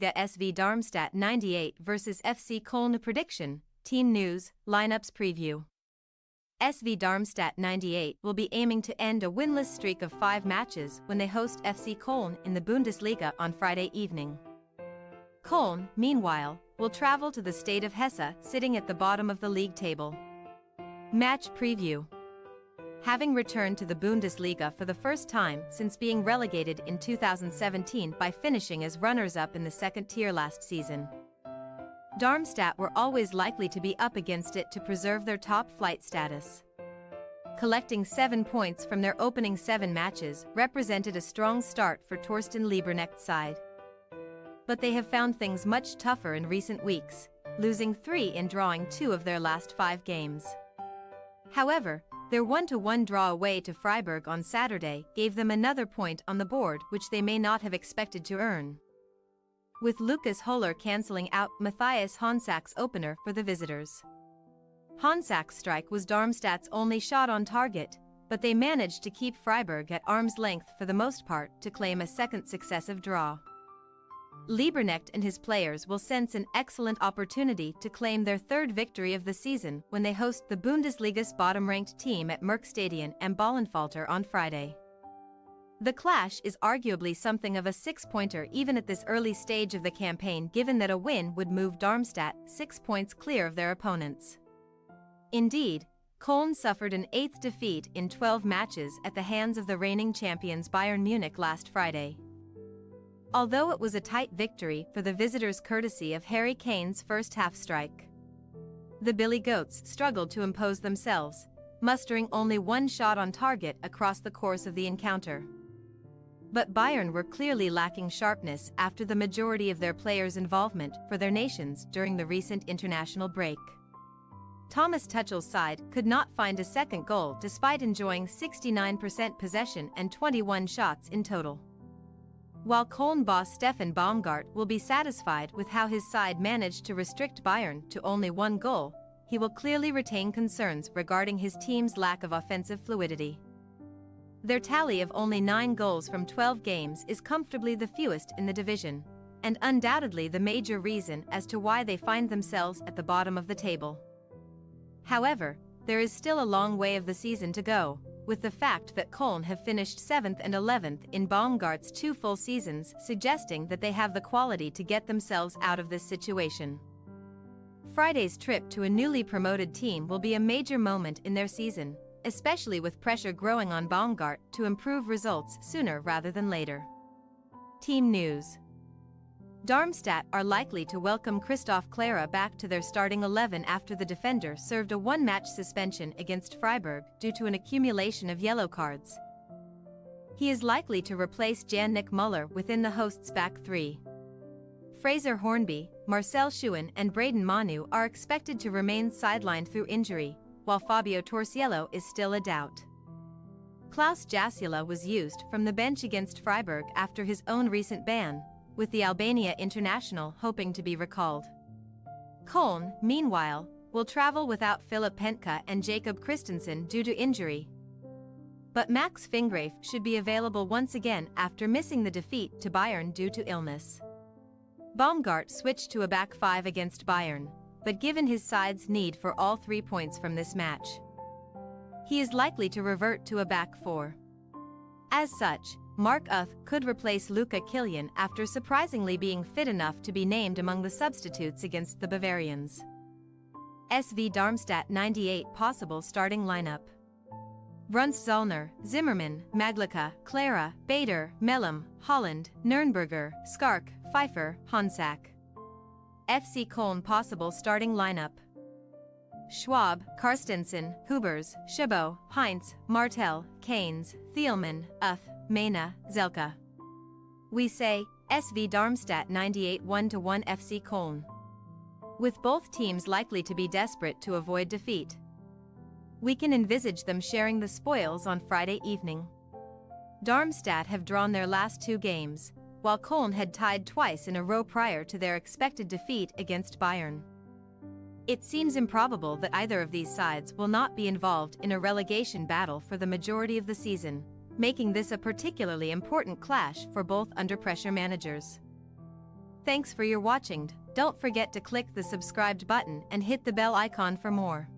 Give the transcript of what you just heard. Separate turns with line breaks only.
Bundesliga SV Darmstadt 98 vs FC Koln. Prediction, team news, lineups preview. SV Darmstadt 98 will be aiming to end a winless streak of 5 matches when they host FC Koln in the Bundesliga on Friday evening. Koln, meanwhile, will travel to the state of Hesse, sitting at the bottom of the league table. Match preview. Having returned to the Bundesliga for the first time since being relegated in 2017 by finishing as runners-up in the second tier last season, Darmstadt were always likely to be up against it to preserve their top-flight status. Collecting 7 points from their opening 7 matches represented a strong start for Torsten Lieberknecht's side. But they have found things much tougher in recent weeks, losing 3 and drawing 2 of their last 5 games. However, their 1-1 draw away to Freiburg on Saturday gave them another point on the board which they may not have expected to earn, with Lukas Höhler cancelling out Matthias Honsack's opener for the visitors. Honsack's strike was Darmstadt's only shot on target, but they managed to keep Freiburg at arm's length for the most part to claim a second successive draw. Lieberknecht and his players will sense an excellent opportunity to claim their 3rd victory of the season when they host the Bundesliga's bottom-ranked team at Merckstadion am Ballenfalter on Friday. The clash is arguably something of a 6-pointer even at this early stage of the campaign, given that a win would move Darmstadt 6 points clear of their opponents. Indeed, Koln suffered an 8th defeat in 12 matches at the hands of the reigning champions Bayern Munich last Friday. Although it was a tight victory for the visitors courtesy of Harry Kane's first-half strike, the Billy Goats struggled to impose themselves, mustering only 1 shot on target across the course of the encounter. But Bayern were clearly lacking sharpness after the majority of their players' involvement for their nations during the recent international break. Thomas Tuchel's side could not find a second goal despite enjoying 69% possession and 21 shots in total. While Koln boss Stefan Baumgart will be satisfied with how his side managed to restrict Bayern to only 1 goal, he will clearly retain concerns regarding his team's lack of offensive fluidity. Their tally of only 9 goals from 12 games is comfortably the fewest in the division, and undoubtedly the major reason as to why they find themselves at the bottom of the table. However, there is still a long way of the season to go, with the fact that Koln have finished 7th and 11th in Baumgart's 2 full seasons suggesting that they have the quality to get themselves out of this situation. Friday's trip to a newly promoted team will be a major moment in their season, especially with pressure growing on Baumgart to improve results sooner rather than later. Team news. Darmstadt are likely to welcome Christoph Clara back to their starting 11 after the defender served a 1-match suspension against Freiburg due to an accumulation of yellow cards. He is likely to replace Jan-Nick Muller within the hosts' back 3. Fraser Hornby, Marcel Schuhen and Braden Manu are expected to remain sidelined through injury, while Fabio Torsiello is still a doubt. Klaus Jasula was used from the bench against Freiburg after his own recent ban, with the Albania international hoping to be recalled. Koln, meanwhile, will travel without Philip Pentka and Jacob Christensen due to injury. But Max Fingrave should be available once again after missing the defeat to Bayern due to illness. Baumgart switched to a back 5 against Bayern, but given his side's need for all 3 points from this match, he is likely to revert to a back 4. As such, Mark Uth could replace Luca Killian after surprisingly being fit enough to be named among the substitutes against the Bavarians. SV Darmstadt 98 possible starting lineup: Bruns, Zollner, Zimmermann, Maglica, Clara, Bader, Mellum, Holland, Nürnberger, Skark, Pfeiffer, Honsack. FC Koln possible starting lineup: Schwab, Karstensen, Hubers, Chabot, Heinz, Martel, Keynes, Thielmann, Uth, Mena, Zelka. We say, SV Darmstadt 98 1-1 FC Koln. With both teams likely to be desperate to avoid defeat, we can envisage them sharing the spoils on Friday evening. Darmstadt have drawn their last 2 games, while Koln had tied twice in a row prior to their expected defeat against Bayern. It seems improbable that either of these sides will not be involved in a relegation battle for the majority of the season, making this a particularly important clash for both under-pressure managers. Thanks for your watching. Don't forget to click the subscribed button and hit the bell icon for more.